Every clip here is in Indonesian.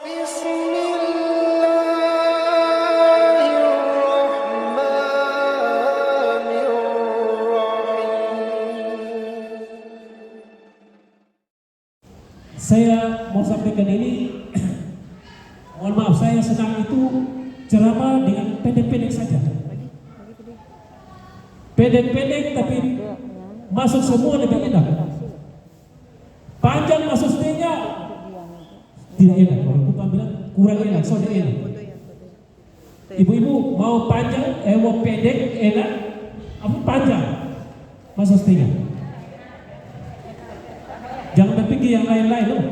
Saya mau sampaikan ini, mohon maaf, saya senang itu ceramah dengan pendek-pendek saja. Pendek-pendek tapi masuk semua lebih enak. Panjang masuk setengah tidak enak. Kalau aku bilang kurang enak, soalnya enak. Ibu-ibu mau panjang, mau pendek enak, apa panjang masuk setengah. Jangan berpikir yang lain-lain loh.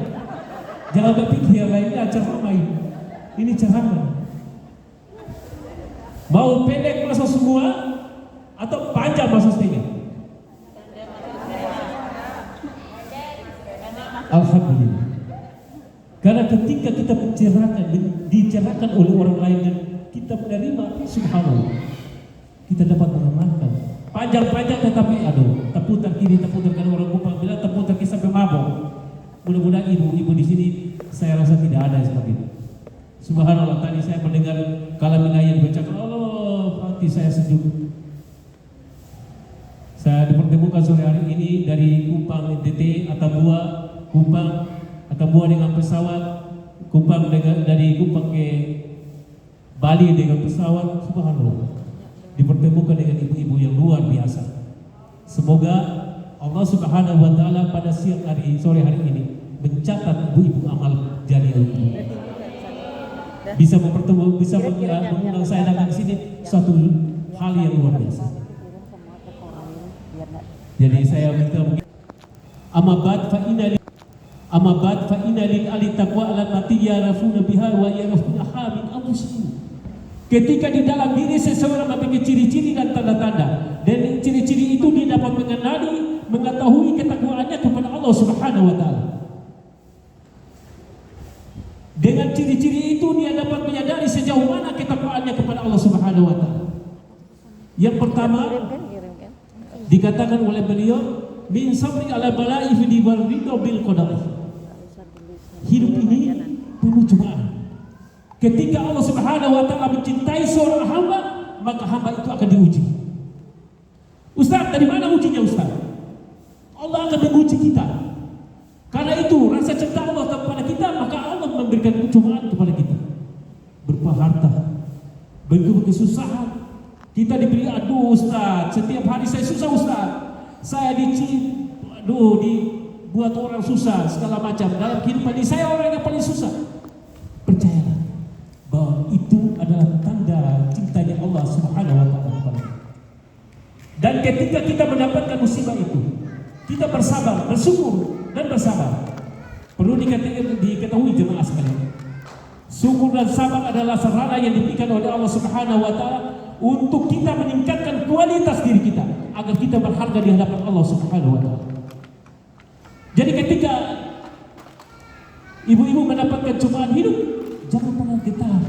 Jangan berpikir yang lainnya ceramah ini. Ini ceramah. Mau pendek masuk semua atau panjang masuk setengah? Alhamdulillah. Karena ketika kita dicerahkan oleh orang lain dan kita menerima, subhanallah, kita dapat mengamalkan. Panjang-panjang tetapi terputar kiri, terputar kanan, orang Kupang bilang terputar kiri sampai mabok. Mudah-mudahan ibu-ibu di sini saya rasa tidak ada seperti itu. Subhanallah, tadi saya mendengar kalamin ayat bercakap, Allah, hati saya sejuk. Saya dipertemukan sore hari ini dari Kupang NTT, Atambua, Kupang, Atambua dengan pesawat, Kupang dari Kupang ke Bali dengan pesawat, subhanallah. Dipertemukan dengan ibu-ibu yang luar biasa. Semoga Allah Subhanahu wa taala pada sore hari ini mencatat ibu-ibu amal jariah ini. Bisa mengundang saya datang ke sini, suatu hal yang luar biasa. Jadi saya minta amabad fa inna lil ali taqwa ala mati yarafuna biha wa yarafuna min anfusihim. Ketika di dalam diri seseorang memiliki ciri-ciri dan tanda-tanda, dan ciri-ciri itu dia dapat mengetahui ketakwaannya kepada Allah Subhanahu wa taala. Dengan ciri-ciri itu dia dapat menyadari sejauh mana ketakwaannya kepada Allah Subhanahu wa taala. Yang pertama dikatakan oleh beliau, min sabri ala bala'i fi ridha bil qadar. Hidup ini penuh cobaan. Ketika Allah Subhanahu wa taala mencintai seorang hamba, maka hamba itu akan diuji. Ustaz, dari mana ujinya Ustaz? Allah akan menguji kita. Karena itu rasa cinta Allah kepada kita, maka Allah memberikan cobaan kepada kita. Berupa harta, berupa kesusahan. Kita diberi, aduh Ustaz, setiap hari saya susah Ustaz. Saya dibuat orang susah segala macam. Dalam kehidupan ini saya orang yang paling susah. Percayalah bahwa itu adalah tanda cintanya Allah Subhanahu wa taala kepada kita. Dan ketika kita mendapatkan musibah itu, kita bersabar, bersyukur dan bersabar. Perlu diketahui jemaah sekalian, syukur dan sabar adalah sarana yang diberikan oleh Allah Subhanahu wa taala untuk kita meningkatkan kualitas diri kita agar kita berharga di hadapan Allah Subhanahu wa taala. Jadi ketika ibu-ibu mendapatkan cobaan hidup, jangan pernah getar.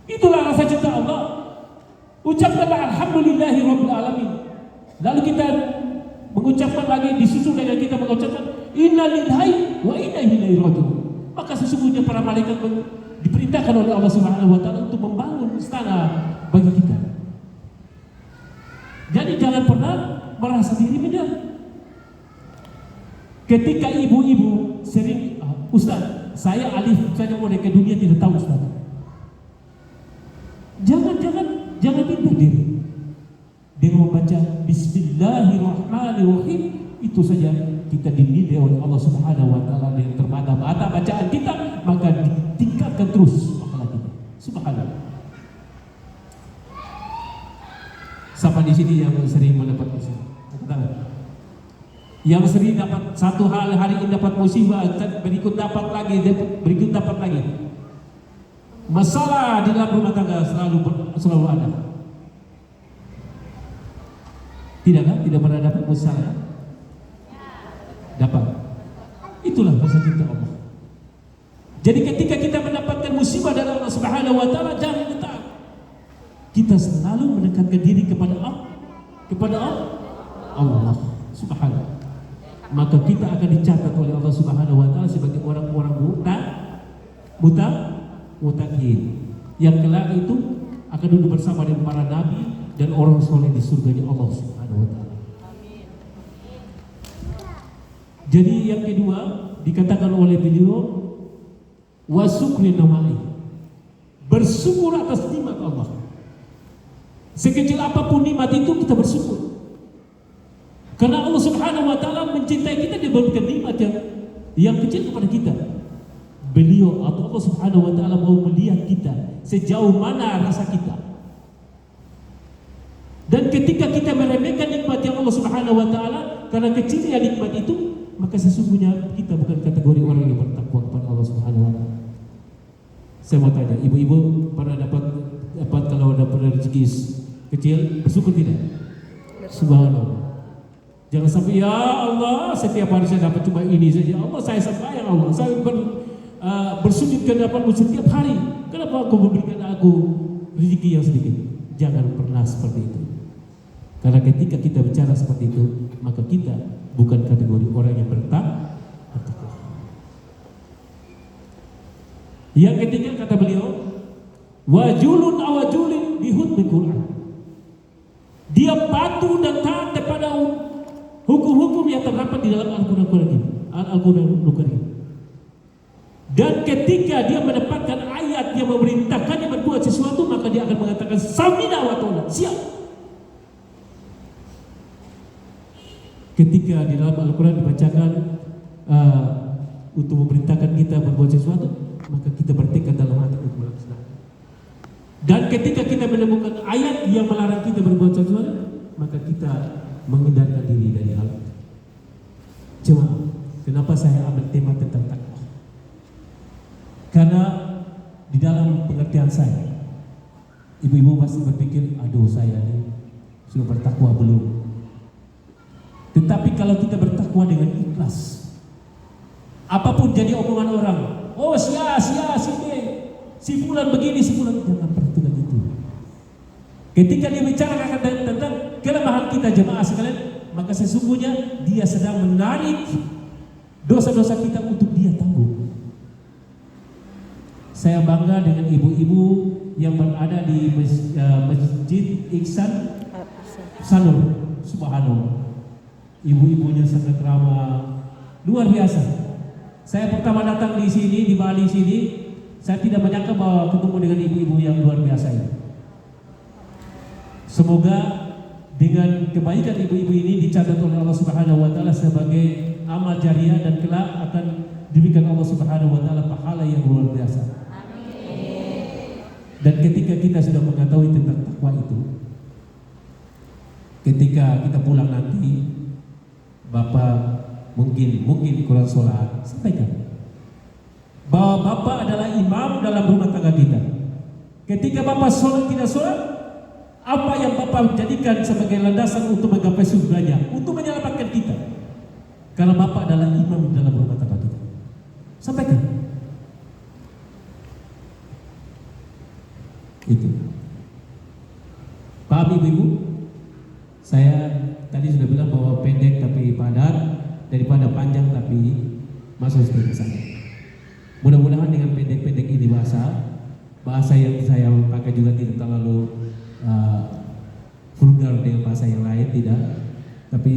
Itulah rasa cinta Allah. Ucapkanlah alhamdulillahi rabbil alamin. Lalu kita mengucapkan lagi, disusul dengan kita mengucapkan inna lillahi wa inna ilaihi raji'un. Maka sesungguhnya para malaikat diperintahkan oleh Allah Subhanahu wa taala untuk membangun istana bagi kita. Jadi jangan pernah merasa diri benar. Ketika ibu-ibu sering, Ustaz, saya alif saja mau ke dunia tidak tahu Ustaz. Jangan tipu diri. Dengan membaca Bismillahirrahmanirrahim, itu saja kita dinilai oleh Allah Subhanahu wa taala dengan terbata-bata bacaan kita, maka ditingkatkan terus pahala kita. Subhanallah. Siapa di sini yang sering mendapat musibah? Yang sering dapat satu hari ini dapat musibah, berikut dapat lagi. Masalah di dalam rumah tangga selalu ada. Tidak kan? Tidak pernah dapat masalah? Dapat. Itulah rasa cinta Allah. Jadi ketika kita mendapatkan musibah dari Allah Subhanahu wa taala, jangan getar. Kita selalu mendekatkan diri kepada Allah Subhanahu. Maka kita akan dicatat oleh Allah Subhanahu wa taala sebagai orang-orang mutakin, yang kelak itu akan duduk bersama dengan para nabi dan orang soleh di surganya Allah Subhanahu wa taala. Jadi yang kedua dikatakan oleh beliau wa syukri namai, bersyukur atas nikmat Allah. Sekecil apapun nikmat itu kita bersyukur. Karena Allah Subhanahu wa taala mencintai kita, dia berikan nikmat yang kecil kepada kita. Beliau atau Allah Subhanahu wa taala mau melihat kita sejauh mana rasa kita. Dan ketika kita meremehkan nikmat yang Allah Subhanahu wa taala karena kecilnya nikmat itu, maka sesungguhnya kita bukan kategori orang yang bertakwa kepada Allah Subhanahu wa taala. Saya mau tanya, ibu-ibu pernah dapat kalau dapat rezeki kecil bersyukur tidak? Subhanallah. Jangan sampai ya Allah setiap hari saya dapat cuma ini saja. Allah saya sembahyang Allah, saya bersujud ke hadapan-Mu setiap hari. Kenapa Engkau memberikan aku rezeki yang sedikit? Jangan pernah seperti itu. Karena ketika kita bicara seperti itu, maka kita bukan kategori orang yang bertakwa. Yang ketiga kata beliau, wajulun awajulin bihutmil Quran. Dia patuh dan taat kepada hukum-hukum yang terdapat di dalam Al-Quran Karim. Dan ketika dia mendapatkan ayat yang memerintahkannya berbuat sesuatu, maka dia akan mengatakan samina wa ta'ala, siap. Ketika di dalam Al-Quran dibacakan untuk memerintahkan kita berbuat sesuatu, maka kita bertekad dalam hati untuk melaksanakan. Dan ketika kita menemukan ayat yang melarang kita berbuat sesuatu, maka kita menghindarkan diri dari hal itu. Cuma kenapa saya ambil tema tentang takwa? Karena di dalam pengertian saya, ibu-ibu pasti berpikir, aduh saya ini sudah bertakwa belum? Tetapi kalau kita bertakwa dengan ikhlas, apapun jadi omongan orang, oh si fulan begini, si fulan, jangan perhatikan itu. Ketika dia bicara tentang kelemahan kita jemaah sekalian, maka sesungguhnya dia sedang menarik dosa-dosa kita untuk dia tanggung. Saya bangga dengan ibu-ibu yang berada di Masjid Ihsan Sanur, subhanallah. Ibu-ibunya sangat ramah, luar biasa. Saya pertama datang di sini, di Bali sini, saya tidak menyangka bahwa ketemu dengan ibu-ibu yang luar biasa ini. Semoga dengan kebaikan ibu-ibu ini dicatat oleh Allah Subhanahu wa taala sebagai amal jariah dan kelak akan diberikan Allah Subhanahu wa taala pahala yang luar biasa. Dan ketika kita sudah mengetahui tentang takwa itu, ketika kita pulang nanti, Bapak mungkin kurang sholat, sampaikan bahwa Bapak adalah imam dalam rumah tangga kita. Ketika Bapak sholat tidak sholat, apa yang Bapak jadikan sebagai landasan untuk menggapai surganya, untuk menyelamatkan kita? Karena Bapak adalah imam dalam rumah tangga kita. Sampaikan. Itu. Paham ibu-ibu? Saya tadi sudah bilang bahwa pendek tapi padat daripada panjang tapi masuk seperti sana. Mudah-mudahan dengan pendek-pendek ini bahasa yang saya pakai juga tidak terlalu vulgar dengan bahasa yang lain, tidak. Tapi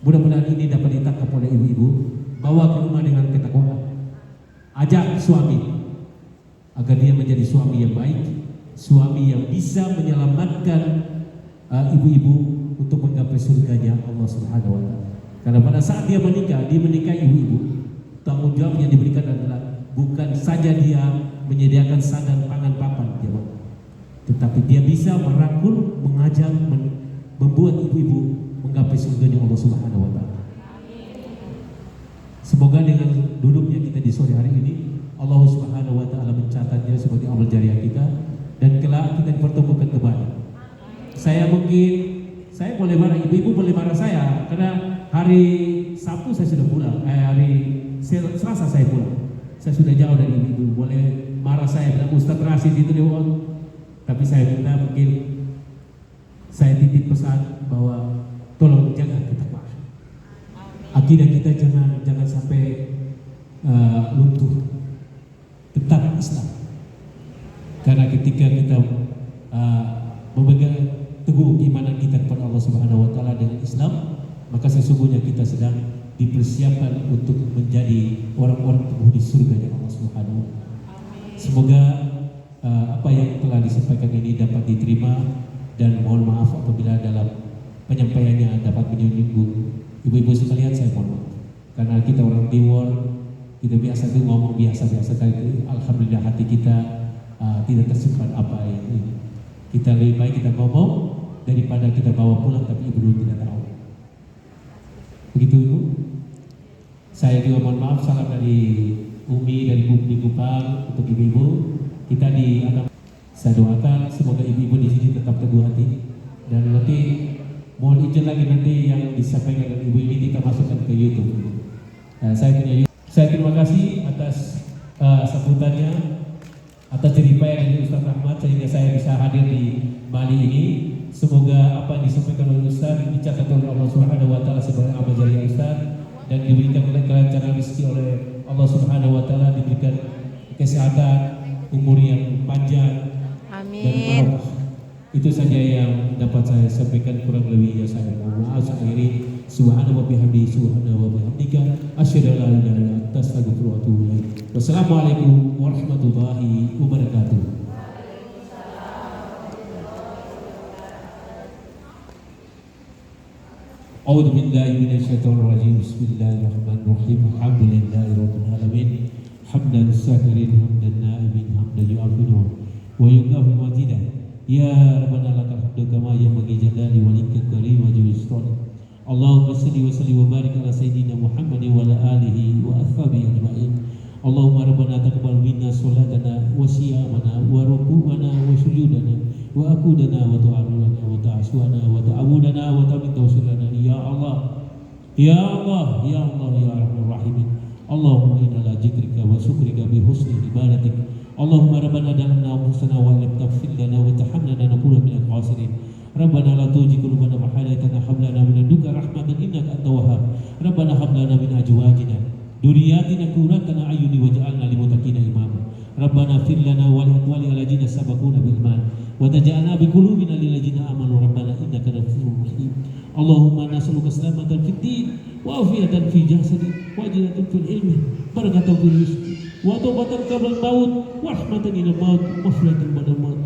mudah-mudahan ini dapat ditangkap oleh ibu-ibu. Bawa ke rumah dengan ketakwaan. Ajak suami agar dia menjadi suami yang baik, suami yang bisa menyelamatkan ibu-ibu untuk menggapai surganya Allah Subhanahu wa taala. Karena pada saat dia menikahi ibu-ibu, tanggung jawab yang diberikan adalah bukan saja dia menyediakan sandang pangan papan, tetapi dia bisa merangkul, mengajak, membuat ibu-ibu menggapai surganya Allah Subhanahu wa taala. Semoga dengan duduknya kita di sore hari ini, Allah Subhanahu wa taala mencatatnya sebagai amal jariah kita dan kelak kita dipertemukan kembali. Saya boleh marah, ibu-ibu boleh marah saya karena hari Sabtu saya sudah pulang, hari Selasa saya pulang. Saya sudah jauh dari ibu-ibu. Boleh marah saya bilang Ustaz Rasid itu dia uang. Tapi saya minta mungkin saya titip pesan bahwa tolong jaga ketakwaan. Akidah kita jangan sampai luntur. Islam. Karena ketika kita memegang teguh keimanan kita kepada Allah Subhanahu wa taala dengan Islam, maka sesungguhnya kita sedang dipersiapkan untuk menjadi orang-orang teguh di surga Allah Subhanahu wa taala. Semoga apa yang telah disampaikan ini dapat diterima, dan mohon maaf apabila dalam penyampaiannya dapat menyinggung ibu-ibu sekalian, saya mohon maaf. Karena kita orang Timur, kita biasa tuh ngomong biasa-biasa kali. Alhamdulillah hati kita tidak tersimpan apa yang ini. Kita lebih baik kita ngomong daripada kita bawa pulang tapi ibu tidak tahu. Begitu Ibu. Saya juga mohon maaf, salam dari Umi dari Bukti Kupang untuk ibu-ibu. Kita saya doakan semoga ibu-ibu di sini tetap teguh hati, dan nanti mohon izin lagi nanti yang disampaikan oleh ibu ini kita masukkan ke YouTube. Saya terima kasih atas sambutannya, atas jeripaya dari Ustaz Ahmad sehingga saya bisa hadir di Bali ini. Semoga apa yang disampaikan oleh Ustaz dicatat oleh Allah Subhanahu wa taala sebagai amal jariah Ustaz, dan diberikan kelancaran rezeki oleh Allah Subhanahu wa taala, diberikan kesehatan, umur yang panjang. Amin. Dan itu saja yang dapat saya sampaikan, kurang lebihnya saya mohon maaf. Saya akhiri subhanahu wa bihamdihi subhanahu wa bihamdika asyhadu an la ilaha illa anta astaghfiruka wa atubu ilaik. Wassalamualaikum warahmatullahi wabarakatuh. A'udzu billahi minasyaitonir rajim. Bismillahirrahmanirrahim. Alhamdulillahirabbil alamin. Hamdan sakirin hamdan na'imin hamdan yu'afinu wa yughafir mazidah. Ya Rabbana lakal hamdu kama yanbaghi jalali walikal karim wa jalali. Allahumma salli wa sallim wa barik ala sayyidina Muhammadin wa ala alihi wa ashabihi ajma'in. Allahumma Rabbana taqabbal minna salatana wa siyamana wa ruku'ana wa sujudana wa akudana wa ta'arulana wa ta'aswana wa ta'awudana wa ta'min tawsilana. Ya Allah, Ya Allah, Ya Allah, Ya Rahman Rahimin. Allahumma inna la jikrika wa syukrika bi husni ibadatik. Allahumma Rabbana dalamna anfusana wa lam taghfir lana wa tahamlana nakuna minal khasirin. Rabbana la tuzigh qulubana ba'da idh hadaytana wa hab lana min ladunka rahmatan innaka antal wahhab. Rabbana hab lana min azwajina dhurriyyatina qurrata a'yunin waj'alna lil muttaqina imama. Rabbana fir lana wa li ikhwanina allazina sabaquna bil iman wa taj'alna bi qulubina lil ladzina amanu rabbana innaka ghafurur rahim. Allahumma nas'aluka salamatan fid din wa afiyatan fi jasadi wa ajratan fil ilmi barakatan fil rizqi wa taubatan qabla al-maut wa rahmatan ila al-maut wa maghfiratan ba'da al-maut.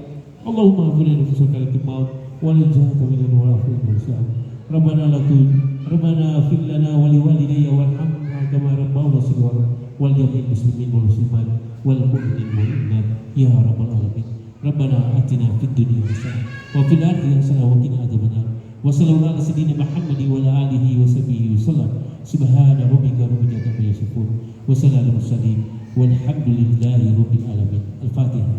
Allahumma ighfir lana fi sakaratil maut wa najjina min al-wa'afin wal-sa'ab. Rabbana fir lana wa li walidayya warhamna kama rabbawna shighara wal jami'il muslimin wal muslimat wal mu'minin wal mu'minat ya rabbal alamin. Rabbana atina fid dunya hasanah wa fil akhirati hasanah wa qina adzabannar. Wa sallallahu ala sayyidina Muhammadin wa ala alihi wa sahbihi wasallam. Subhana rabbika rabbil izzati amma yasifun wa salamun alal mursalin walhamdulillahi rabbil alamin. Al-Fatihah.